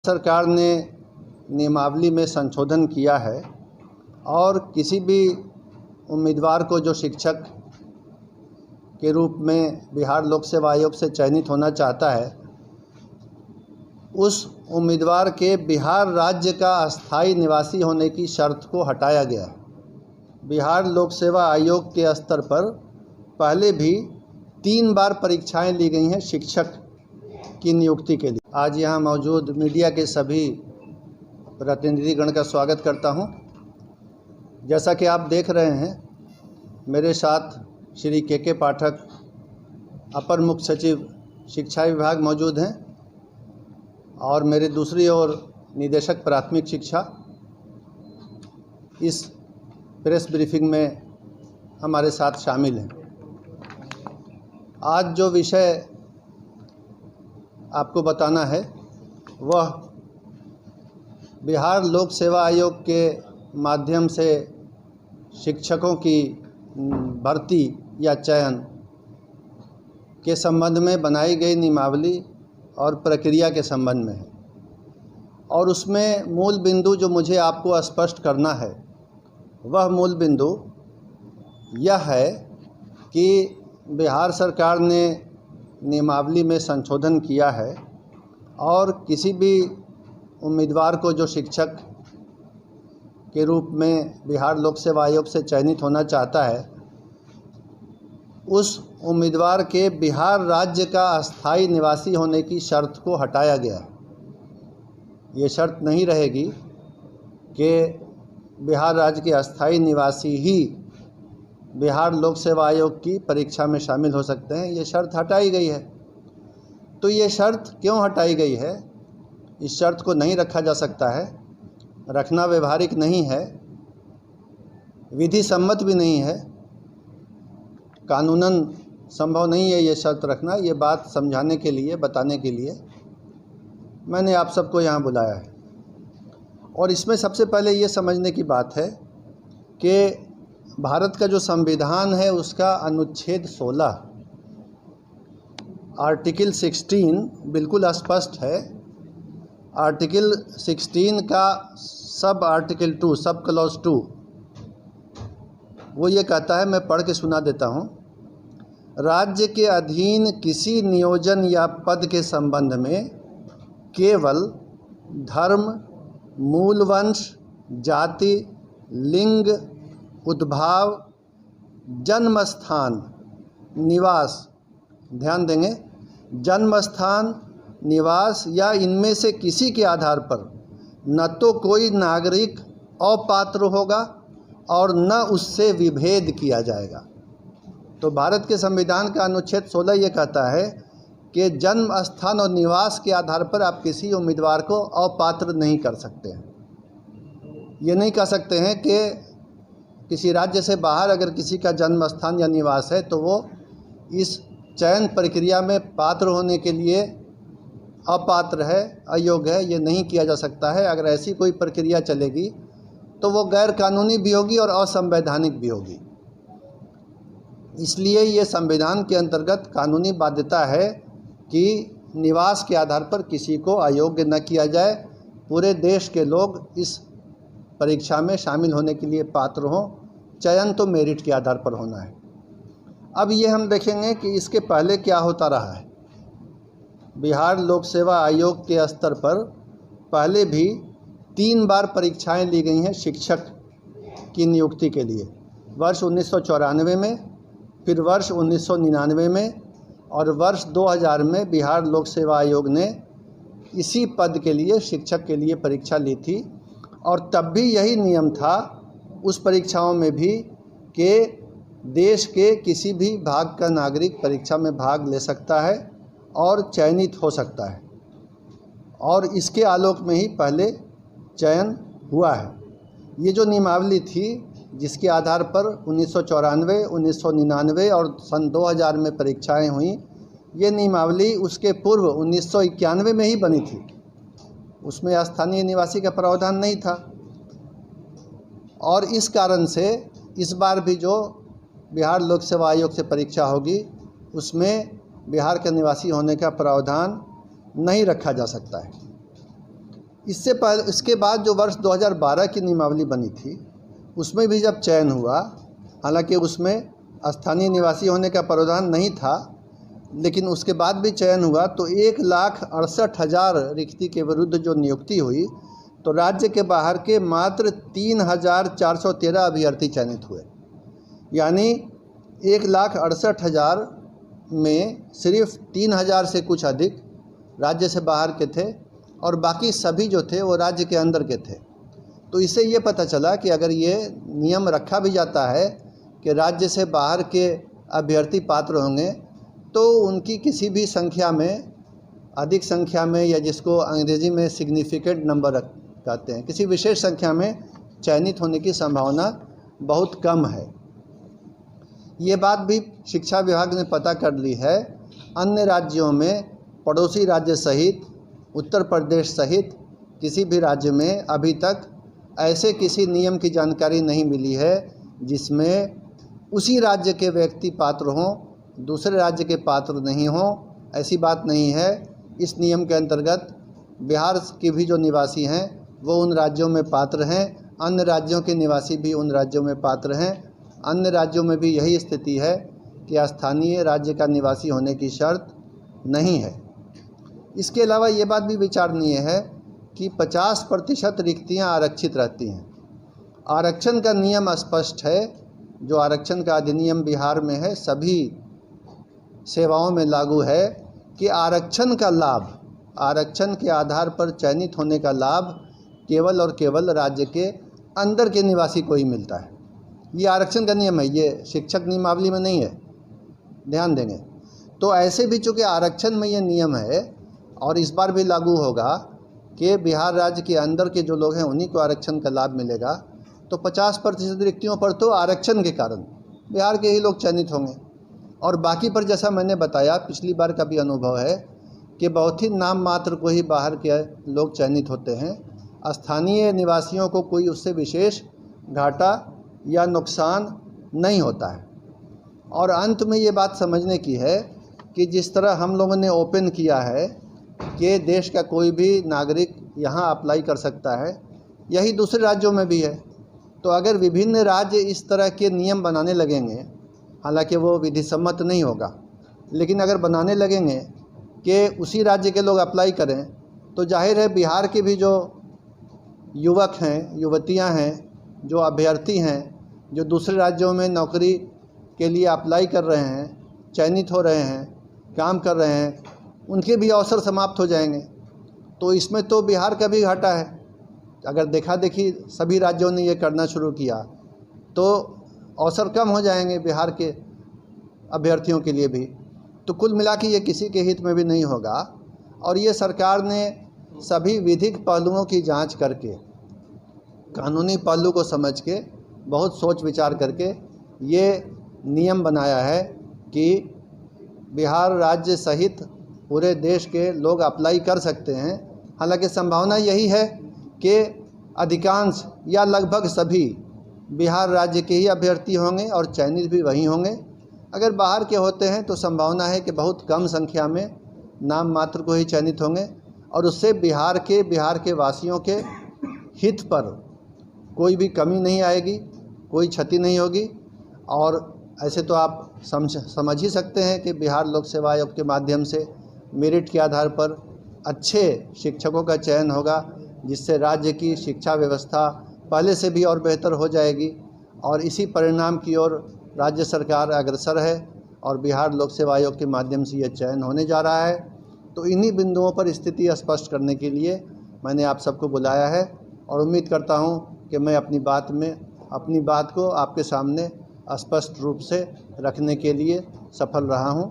सरकार ने नियमावली में संशोधन किया है और किसी भी उम्मीदवार को जो शिक्षक के रूप में बिहार लोक सेवा आयोग से चयनित होना चाहता है, उस उम्मीदवार के बिहार राज्य का अस्थायी निवासी होने की शर्त को हटाया गया है। बिहार लोक सेवा आयोग के स्तर पर पहले भी 3 बार परीक्षाएं ली गई हैं शिक्षक की नियुक्ति के लिए। आज यहाँ मौजूद मीडिया के सभी प्रतिनिधिगण का स्वागत करता हूँ। जैसा कि आप देख रहे हैं, मेरे साथ श्री के पाठक, अपर मुख्य सचिव शिक्षा विभाग मौजूद हैं और मेरे दूसरी ओर निदेशक प्राथमिक शिक्षा इस प्रेस ब्रीफिंग में हमारे साथ शामिल हैं। आज जो विषय आपको बताना है वह बिहार लोक सेवा आयोग के माध्यम से शिक्षकों की भर्ती या चयन के संबंध में बनाई गई नियमावली और प्रक्रिया के संबंध में है। और उसमें मूल बिंदु जो मुझे आपको स्पष्ट करना है, वह मूल बिंदु यह है कि बिहार सरकार ने नियमावली में संशोधन किया है और किसी भी उम्मीदवार को जो शिक्षक के रूप में बिहार लोक सेवा आयोग से चयनित होना चाहता है, उस उम्मीदवार के बिहार राज्य का अस्थायी निवासी होने की शर्त को हटाया गया है। ये शर्त नहीं रहेगी कि बिहार राज्य के अस्थायी निवासी ही बिहार लोक सेवा आयोग की परीक्षा में शामिल हो सकते हैं। ये शर्त हटाई गई है। तो ये शर्त क्यों हटाई गई है? इस शर्त को नहीं रखा जा सकता है, रखना व्यवहारिक नहीं है, विधि सम्मत भी नहीं है, कानूनन संभव नहीं है ये शर्त रखना। ये बात समझाने के लिए, बताने के लिए मैंने आप सबको यहाँ बुलाया है। और इसमें सबसे पहले ये समझने की बात है कि भारत का जो संविधान है उसका अनुच्छेद 16 आर्टिकल 16 बिल्कुल स्पष्ट है। आर्टिकल 16 का सब आर्टिकल 2, सब क्लॉज 2, वो ये कहता है, मैं पढ़ के सुना देता हूँ। राज्य के अधीन किसी नियोजन या पद के संबंध में केवल धर्म, मूल वंश, जाति, लिंग, उद्भाव, जन्म स्थान, निवास, ध्यान देंगे, जन्म स्थान, निवास या इनमें से किसी के आधार पर न तो कोई नागरिक अपात्र होगा और न उससे विभेद किया जाएगा। तो भारत के संविधान का अनुच्छेद 16 ये कहता है कि जन्म स्थान और निवास के आधार पर आप किसी उम्मीदवार को अपात्र नहीं कर सकते हैं। ये नहीं कह सकते हैं कि किसी राज्य से बाहर अगर किसी का जन्म स्थान या निवास है तो वो इस चयन प्रक्रिया में पात्र होने के लिए अपात्र है, अयोग्य है। ये नहीं किया जा सकता है। अगर ऐसी कोई प्रक्रिया चलेगी तो वो गैर कानूनी भी होगी और असंवैधानिक भी होगी। इसलिए ये संविधान के अंतर्गत कानूनी बाध्यता है कि निवास के आधार पर किसी को अयोग्य न किया जाए। पूरे देश के लोग इस परीक्षा में शामिल होने के लिए पात्र हों। चयन तो मेरिट के आधार पर होना है। अब ये हम देखेंगे कि इसके पहले क्या होता रहा है। बिहार लोक सेवा आयोग के स्तर पर पहले भी 3 बार परीक्षाएं ली गई हैं शिक्षक की नियुक्ति के लिए। वर्ष 1994 में, फिर वर्ष 1999 में और वर्ष 2000 में बिहार लोक सेवा आयोग ने इसी पद के लिए, शिक्षक के लिए परीक्षा ली थी। और तब भी यही नियम था उस परीक्षाओं में भी कि देश के किसी भी भाग का नागरिक परीक्षा में भाग ले सकता है और चयनित हो सकता है। और इसके आलोक में ही पहले चयन हुआ है। ये जो नियमावली थी जिसके आधार पर 1994, 1999 और सन 2000 में परीक्षाएं हुई, ये नियमावली उसके पूर्व 1991 में ही बनी थी। उसमें स्थानीय निवासी का प्रावधान नहीं था। और इस कारण से इस बार भी जो बिहार लोक सेवा आयोग से परीक्षा होगी उसमें बिहार के निवासी होने का प्रावधान नहीं रखा जा सकता है। इससे पहले इसके बाद जो वर्ष 2012 की नियमावली बनी थी उसमें भी जब चयन हुआ, हालांकि उसमें स्थानीय निवासी होने का प्रावधान नहीं था, लेकिन उसके बाद भी चयन हुआ तो 1,68,000 रिक्ति के विरुद्ध जो नियुक्ति हुई तो राज्य के बाहर के मात्र 3,413 अभ्यर्थी चयनित हुए। यानी 1,68,000 में सिर्फ 3,000 से कुछ अधिक राज्य से बाहर के थे और बाकी सभी जो थे वो राज्य के अंदर के थे। तो इससे ये पता चला कि अगर ये नियम रखा भी जाता है कि राज्य से बाहर के अभ्यर्थी पात्र होंगे तो उनकी किसी भी संख्या में, अधिक संख्या में, या जिसको अंग्रेजी में सिग्निफिकेंट नंबर कहते हैं, किसी विशेष संख्या में चयनित होने की संभावना बहुत कम है। ये बात भी शिक्षा विभाग ने पता कर ली है। अन्य राज्यों में, पड़ोसी राज्य सहित, उत्तर प्रदेश सहित किसी भी राज्य में अभी तक ऐसे किसी नियम की जानकारी नहीं मिली है जिसमें उसी राज्य के व्यक्ति पात्र हों, दूसरे राज्य के पात्र नहीं हों। ऐसी बात नहीं है। इस नियम के अंतर्गत बिहार के भी जो निवासी हैं वो उन राज्यों में पात्र हैं, अन्य राज्यों के निवासी भी उन राज्यों में पात्र हैं। अन्य राज्यों में भी यही स्थिति है कि स्थानीय राज्य का निवासी होने की शर्त नहीं है। इसके अलावा ये बात भी विचारणीय है कि 50% रिक्तियाँ आरक्षित रहती हैं। आरक्षण का नियम स्पष्ट है। जो आरक्षण का अधिनियम बिहार में है, सभी सेवाओं में लागू है कि आरक्षण का लाभ, आरक्षण के आधार पर चयनित होने का लाभ केवल और केवल राज्य के अंदर के निवासी को ही मिलता है। ये आरक्षण का नियम है, ये शिक्षक नियमावली में नहीं है, ध्यान देंगे। तो ऐसे भी चूँकि आरक्षण में ये नियम है और इस बार भी लागू होगा कि बिहार राज्य के अंदर के जो लोग हैं उन्हीं को आरक्षण का लाभ मिलेगा, तो 50% रिक्तियों पर तो आरक्षण के कारण बिहार के ही लोग चयनित होंगे। और बाकी पर जैसा मैंने बताया, पिछली बार का भी अनुभव है कि बहुत ही नाम मात्र को ही बाहर के लोग चयनित होते हैं। स्थानीय निवासियों को कोई उससे विशेष घाटा या नुकसान नहीं होता है। और अंत में ये बात समझने की है कि जिस तरह हम लोगों ने ओपन किया है कि देश का कोई भी नागरिक यहाँ अप्लाई कर सकता है, यही दूसरे राज्यों में भी है। तो अगर विभिन्न राज्य इस तरह के नियम बनाने लगेंगे, हालांकि वो विधि सम्मत नहीं होगा, लेकिन अगर बनाने लगेंगे कि उसी राज्य के लोग अप्लाई करें, तो जाहिर है बिहार के भी जो युवक हैं, युवतियां हैं, जो अभ्यर्थी हैं, जो दूसरे राज्यों में नौकरी के लिए अप्लाई कर रहे हैं, चयनित हो रहे हैं, काम कर रहे हैं, उनके भी अवसर समाप्त हो जाएंगे। तो इसमें तो बिहार का भी घाटा है। अगर देखा देखी सभी राज्यों ने ये करना शुरू किया तो अवसर कम हो जाएंगे बिहार के अभ्यर्थियों के लिए भी। तो कुल मिला के ये किसी के हित में भी नहीं होगा। और ये सरकार ने सभी विधिक पहलुओं की जांच करके, कानूनी पहलू को समझ के, बहुत सोच विचार करके ये नियम बनाया है कि बिहार राज्य सहित पूरे देश के लोग अप्लाई कर सकते हैं। हालांकि संभावना यही है कि अधिकांश या लगभग सभी बिहार राज्य के ही अभ्यर्थी होंगे और चयनित भी वही होंगे। अगर बाहर के होते हैं तो संभावना है कि बहुत कम संख्या में नाम मात्र को ही चयनित होंगे और उससे बिहार के वासियों के हित पर कोई भी कमी नहीं आएगी, कोई क्षति नहीं होगी। और ऐसे तो आप समझ ही सकते हैं कि बिहार लोक सेवा आयोग के माध्यम से मेरिट के आधार पर अच्छे शिक्षकों का चयन होगा, जिससे राज्य की शिक्षा व्यवस्था पहले से भी और बेहतर हो जाएगी। और इसी परिणाम की ओर राज्य सरकार अग्रसर है और बिहार लोक सेवा आयोग के माध्यम से यह चयन होने जा रहा है। तो इन्हीं बिंदुओं पर स्थिति स्पष्ट करने के लिए मैंने आप सबको बुलाया है और उम्मीद करता हूं कि मैं अपनी बात को आपके सामने स्पष्ट रूप से रखने के लिए सफल रहा हूं।